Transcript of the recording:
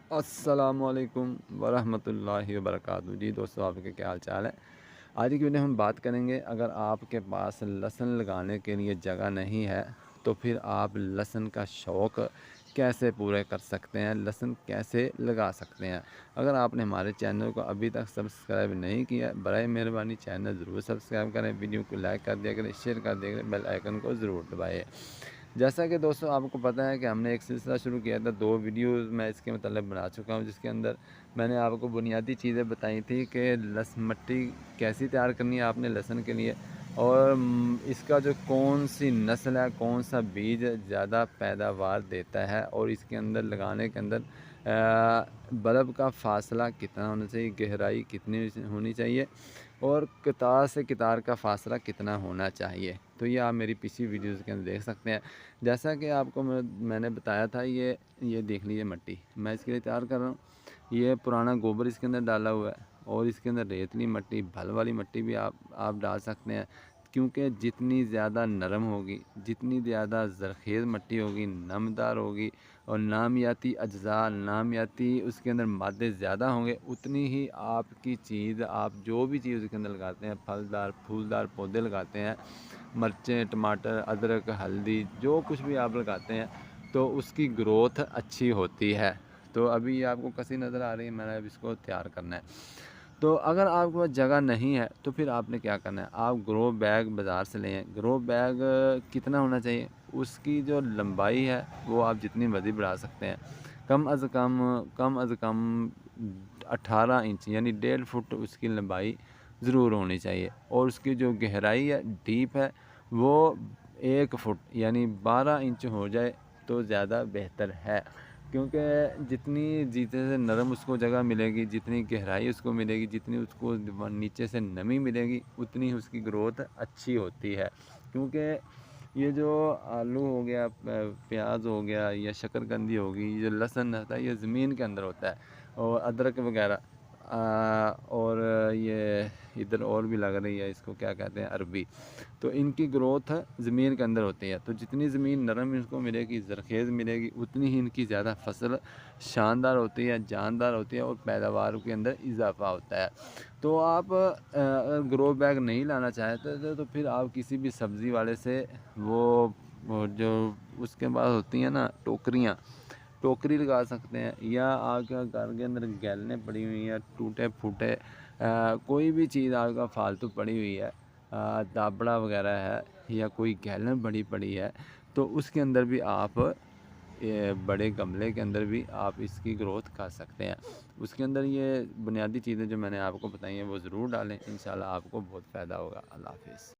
अस्सलामुअलैकुम वरहमतुल्लाहि वबरकातुहू। जी दोस्तों, आपके क्या हाल चाल है। आज की वीडियो हम बात करेंगे, अगर आपके पास लहसुन लगाने के लिए जगह नहीं है तो फिर आप लहसुन का शौक़ कैसे पूरे कर सकते हैं, लहसुन कैसे लगा सकते हैं। अगर आपने हमारे चैनल को अभी तक सब्सक्राइब नहीं किया, बराए मेहरबानी चैनल ज़रूर सब्सक्राइब करें, वीडियो को लाइक कर दिया करें, शेयर कर दिया करें, बेल आइकन को ज़रूर दबाएँ। जैसा कि दोस्तों आपको पता है कि हमने एक सिलसिला शुरू किया था, 2 वीडियोज़ मैं इसके मतलब बना चुका हूँ, जिसके अंदर मैंने आपको बुनियादी चीज़ें बताई थी कि मिट्टी कैसी तैयार करनी है आपने लहसुन के लिए, और इसका जो कौन सी नस्ल है, कौन सा बीज ज़्यादा पैदावार देता है, और इसके अंदर लगाने के अंदर बल्ब का फ़ासला कितना होना चाहिए, गहराई कितनी होनी चाहिए, और कतार से कतार का फ़ासला कितना होना चाहिए। तो ये आप मेरी पिछली वीडियोज़ के अंदर देख सकते हैं। जैसा कि आपको मैंने बताया था, ये देख लीजिए मिट्टी मैं इसके लिए तैयार कर रहा हूँ। ये पुराना गोबर इसके अंदर डाला हुआ है, और इसके अंदर रेतली मिट्टी, भल वाली मिट्टी भी आप डाल सकते हैं, क्योंकि जितनी ज़्यादा नरम होगी, जितनी ज़्यादा ज़रख़ेज़ मिट्टी होगी, नमदार होगी, और नामियाती अज्ज़ा, नामियाती उसके अंदर मादे ज़्यादा होंगे, उतनी ही आपकी चीज़, आप जो भी चीज़ उसके अंदर लगाते हैं, फलदार फूलदार पौधे लगाते हैं, मिर्चें, टमाटर, अदरक, हल्दी, जो कुछ भी आप लगाते हैं, तो उसकी ग्रोथ अच्छी होती है। तो अभी ये आपको कसी नज़र आ रही है, मैंने अब इसको तैयार करना है। तो अगर आपके पास जगह नहीं है तो फिर आपने क्या करना है, आप ग्रो बैग बाज़ार से लें। ग्रो बैग कितना होना चाहिए, उसकी जो लंबाई है वो आप जितनी मर्ज़ी बढ़ा सकते हैं। कम अज़ कम 18 इंच यानी 1.5 फुट उसकी लंबाई ज़रूर होनी चाहिए, और उसकी जो गहराई है, डीप है, वो 1 फुट यानी 12 इंच हो जाए तो ज़्यादा बेहतर है। क्योंकि जितने से नरम उसको जगह मिलेगी, जितनी गहराई उसको मिलेगी, जितनी उसको नीचे से नमी मिलेगी, उतनी उसकी ग्रोथ अच्छी होती है। क्योंकि ये जो आलू हो गया, प्याज हो गया, या शकरकंदी होगी, ये लहसुन होता है, ये ज़मीन के अंदर होता है, और अदरक वगैरह, और ये इधर और भी लग रही है, इसको क्या कहते हैं, अरबी। तो इनकी ग्रोथ ज़मीन के अंदर होती है। तो जितनी ज़मीन नरम इनको मिलेगी, ज़रख़ेज़ मिलेगी, उतनी ही इनकी ज़्यादा फसल शानदार होती है, जानदार होती है, और पैदावार के अंदर इजाफ़ा होता है। तो आप अगर ग्रो बैग नहीं लाना चाहते तो फिर आप किसी भी सब्ज़ी वाले से वो जो उसके पास होती हैं ना टोकरियाँ, टोकरी लगा सकते हैं, या आपके घर के अंदर गैलनें पड़ी हुई हैं, टूटे फूटे कोई भी चीज़ आपका फालतू पड़ी हुई है, दाबड़ा वगैरह है, या कोई गैलन बड़ी पड़ी है, तो उसके अंदर भी आप बड़े गमले के अंदर भी आप इसकी ग्रोथ कर सकते हैं। उसके अंदर ये बुनियादी चीज़ें जो मैंने आपको बताई हैं वो ज़रूर डालें, इंशाल्लाह आपको बहुत फ़ायदा होगा। अल्लाह हाफ़िज़।